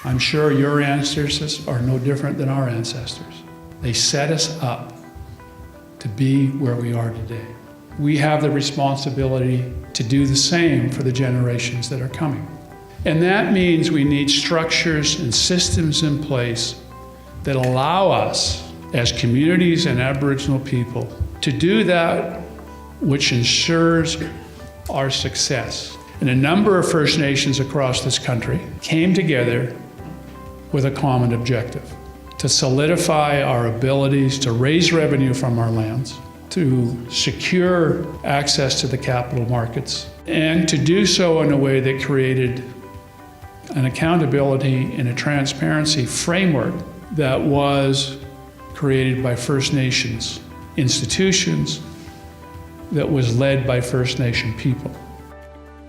I'm sure your ancestors are no different than our ancestors. They set us up to be where we are today. We have the responsibility to do the same for the generations that are coming. And that means we need structures and systems in place that allow us as communities and Aboriginal people to do that which ensures our success. And a number of First Nations across this country came together with a common objective: to solidify our abilities to raise revenue from our lands, to secure access to the capital markets, and to do so in a way that created an accountability and a transparency framework that was created by First Nations institutions, that was led by First Nation people.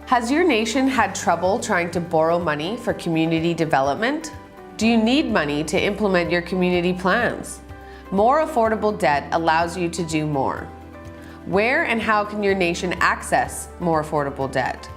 Has your nation had trouble trying to borrow money for community development? Do you need money to implement your community plans? More affordable debt allows you to do more. Where and how can your nation access more affordable debt?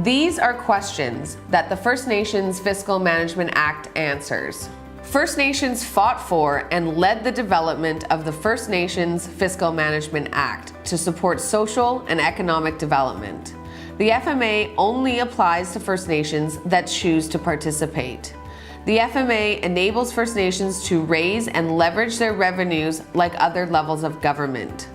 These are questions that the First Nations Fiscal Management Act answers. First Nations fought for and led the development of the First Nations Fiscal Management Act to support social and economic development. The FMA only applies to First Nations that choose to participate. The FMA enables First Nations to raise and leverage their revenues like other levels of government.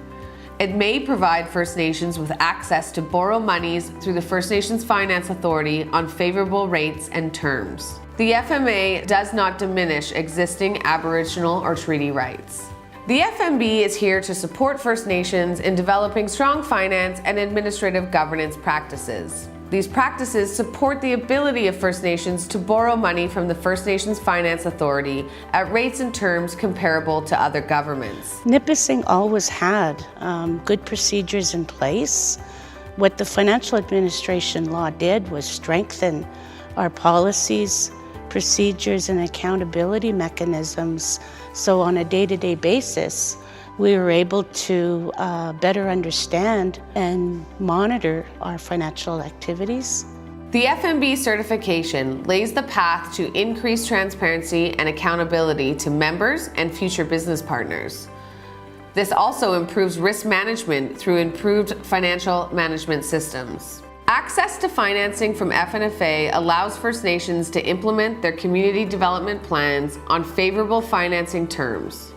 It may provide First Nations with access to borrow monies through the First Nations Finance Authority on favorable rates and terms. The FMA does not diminish existing Aboriginal or treaty rights. The FMB is here to support First Nations in developing strong finance and administrative governance practices. These practices support the ability of First Nations to borrow money from the First Nations Finance Authority at rates and terms comparable to other governments. Nipissing always had good procedures in place. What the financial administration law did was strengthen our policies, procedures, and accountability mechanisms. So on a day-to-day basis, we were able to better understand and monitor our financial activities. The FMB certification lays the path to increased transparency and accountability to members and future business partners. This also improves risk management through improved financial management systems. Access to financing from FNFA allows First Nations to implement their community development plans on favorable financing terms.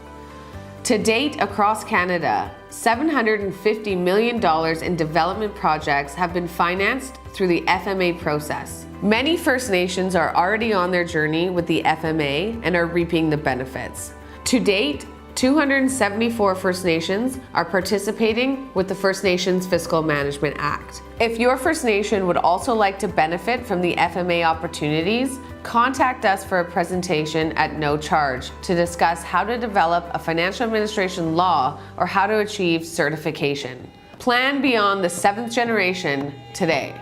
To date, across Canada, $750 million in development projects have been financed through the FMA process. Many First Nations are already on their journey with the FMA and are reaping the benefits. To date, 274 First Nations are participating with the First Nations Fiscal Management Act. If your First Nation would also like to benefit from the FMA opportunities, contact us for a presentation at no charge to discuss how to develop a financial administration law or how to achieve certification. Plan beyond the 7th generation today.